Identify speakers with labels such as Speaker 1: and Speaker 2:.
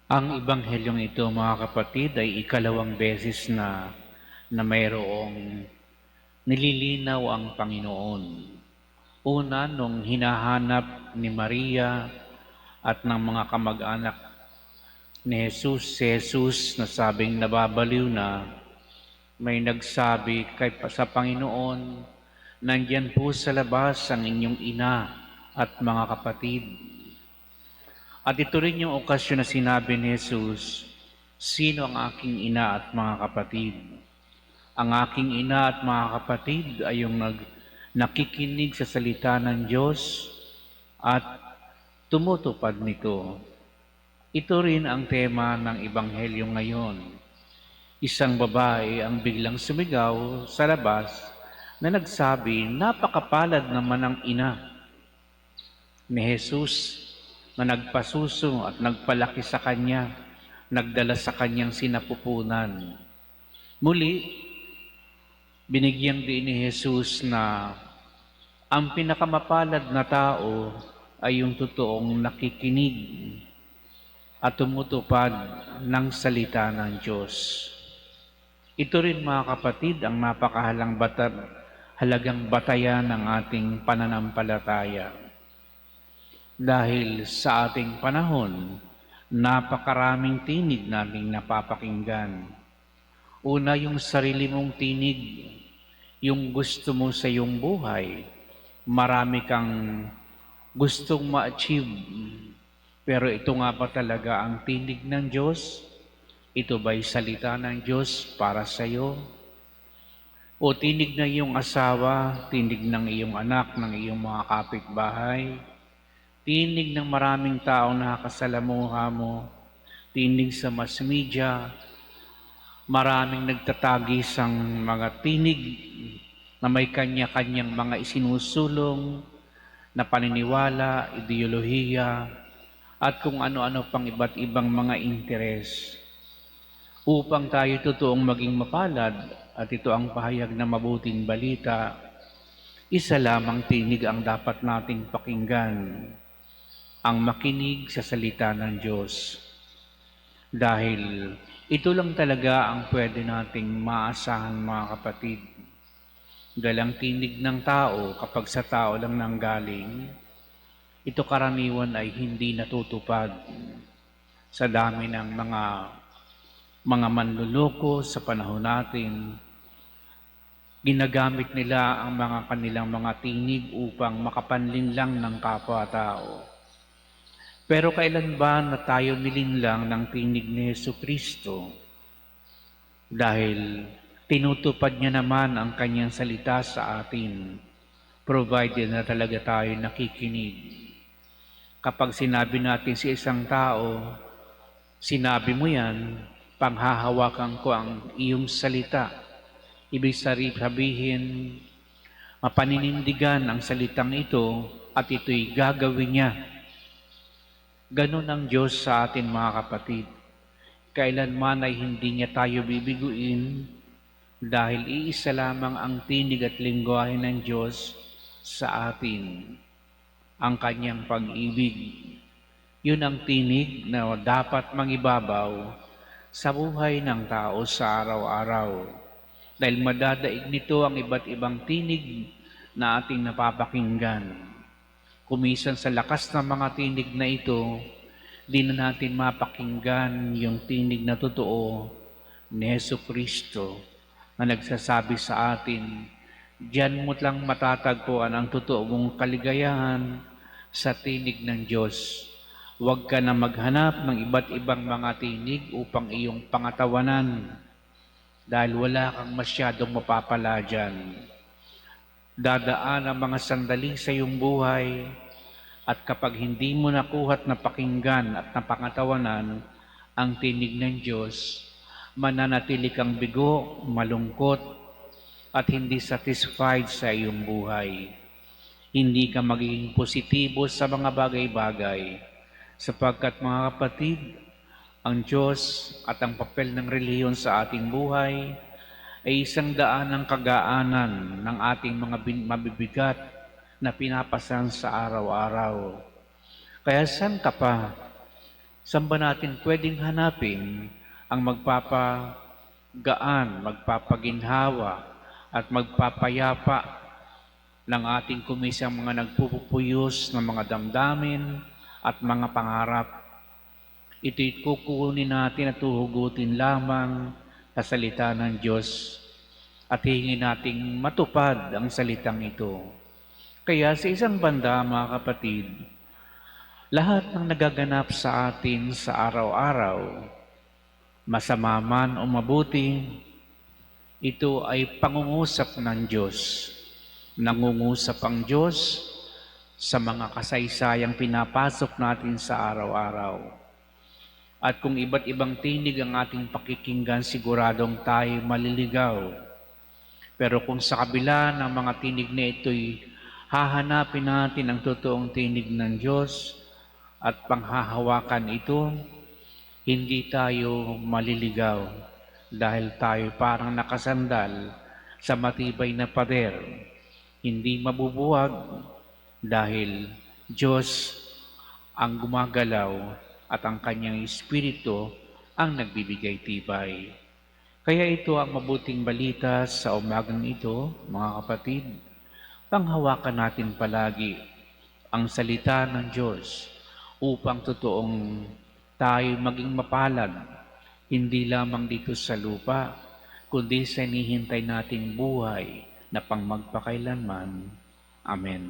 Speaker 1: Ang ibanghelyong ito, mga kapatid, ay ikalawang beses na mayroong nililinaw ang Panginoon. Una, nung hinahanap ni Maria at ng mga kamag-anak ni Jesus, si Jesus na sabing nababaliw na, may nagsabi sa Panginoon, "Nandyan po sa labas ang inyong ina at mga kapatid." At ito rin yung okasyon na sinabi ni Jesus, "Sino ang aking ina at mga kapatid?" Ang aking ina at mga kapatid ay yung nakikinig sa salita ng Diyos at tumutupad nito. Ito rin ang tema ng Ebanghelyo ngayon. Isang babae ang biglang sumigaw sa labas na nagsabi, "Napakapalad naman ang ina ni Jesus na nagpasuso at nagpalaki sa kanya, nagdala sa kanyang sinapupunan." Muli, binigyan din ni Jesus na ang pinakamapalad na tao ay yung totoong nakikinig at tumutupad ng salita ng Diyos. Ito rin, mga kapatid, ang halagang batayan ng ating pananampalataya. Dahil sa ating panahon, napakaraming tinig nating napapakinggan. Una, yung sarili mong tinig, yung gusto mo sa iyong buhay. Marami kang gustong ma-achieve, pero ito nga ba talaga ang tinig ng Diyos? Ito ba'y salita ng Diyos para sa iyo? O tinig ng iyong asawa, tinig ng iyong anak, ng iyong mga kapitbahay, tinig ng maraming tao na nakasalamuha mo, tinig sa mass media, maraming nagtatagisang mga tinig na may kanya-kanyang mga isinusulong na paniniwala, ideolohiya, at kung ano-ano pang iba't ibang mga interes. Upang tayo totoong maging mapalad, at ito ang pahayag na mabuting balita, isa lamang tinig ang dapat nating pakinggan, ang makinig sa salita ng Diyos. Dahil ito lang talaga ang pwede nating maasahan, mga kapatid. Galang tinig ng tao kapag sa tao lang nanggaling, ito karaniwan ay hindi natutupad sa dami ng mga manluloko sa panahon natin. Ginagamit nila ang mga kanilang mga tinig upang makapanlinlang ng kapwa-tao. Pero kailan ba na tayo nilinlang ng tinig ni Jesucristo? Dahil tinutupad niya naman ang kanyang salita sa atin, provided na talaga tayo nakikinig. Kapag sinabi natin sa isang tao, "Sinabi mo yan, panghahawakan ko ang iyong salita." Ibig sabihin, mapaninindigan ang salitang ito at ito'y gagawin niya. Ganon ang Diyos sa atin, mga kapatid. Kailanman ay hindi niya tayo bibiguin dahil iisa lamang ang tinig at lengguwahe ng Diyos sa atin, ang kanyang pag-ibig. Yun ang tinig na dapat mangibabaw sa buhay ng tao sa araw-araw. Dahil madadaig nito ang iba't ibang tinig na ating napapakinggan. Kumisan sa lakas ng mga tinig na ito, di na natin mapakinggan yung tinig na totoo ni Jesucristo na nagsasabi sa atin, "Diyan mo lang matatagpuan ang totoo mong kaligayahan sa tinig ng Diyos. Huwag ka na maghanap ng iba't ibang mga tinig upang iyong pangatawanan dahil wala kang masyadong mapapala dyan. Dadaan ang mga sandali sa iyong buhay at kapag hindi mo nakuha't napakinggan at napangatawanan ang tinig ng Diyos, mananatili kang bigo, malungkot, at hindi satisfied sa iyong buhay. Hindi ka magiging positibo sa mga bagay-bagay, sapagkat, mga kapatid, ang Diyos at ang papel ng relihiyon sa ating buhay ay isang daan ng kagaanan ng ating mga mabibigat na pinapasan sa araw-araw. Kaya saan ka pa? Saan ba natin pwedeng hanapin ang magpapagaan, magpapaginhawa, at magpapayapa ng ating kumisang mga nagpupuyos ng mga damdamin at mga pangarap? Ito'y kukunin natin at tuhugutin lamang sa salita ng Diyos at hingin nating matupad ang salitang ito. Kaya sa isang banda, mga kapatid, lahat ng nagaganap sa atin sa araw-araw, masama man o mabuti, ito ay pangungusap ng Diyos. Nangungusap ang Diyos sa mga kasaysayang pinapasok natin sa araw-araw. At kung iba't ibang tinig ang ating pakikinggan, siguradong tayo maliligaw. Pero kung sa kabila ng mga tinig na ito'y hahanapin natin ang totoong tinig ng Diyos at panghahawakan ito, hindi tayo maliligaw dahil tayo parang nakasandal sa matibay na pader. Hindi mabubuwag dahil Diyos ang gumagalaw at ang kanyang Espiritu ang nagbibigay tibay. Kaya ito ang mabuting balita sa umagang ito, mga kapatid. Panghawakan natin palagi ang salita ng Diyos upang totoong tayo maging mapalad, hindi lamang dito sa lupa, kundi sa hinihintay nating buhay na pang magpakailanman. Amen.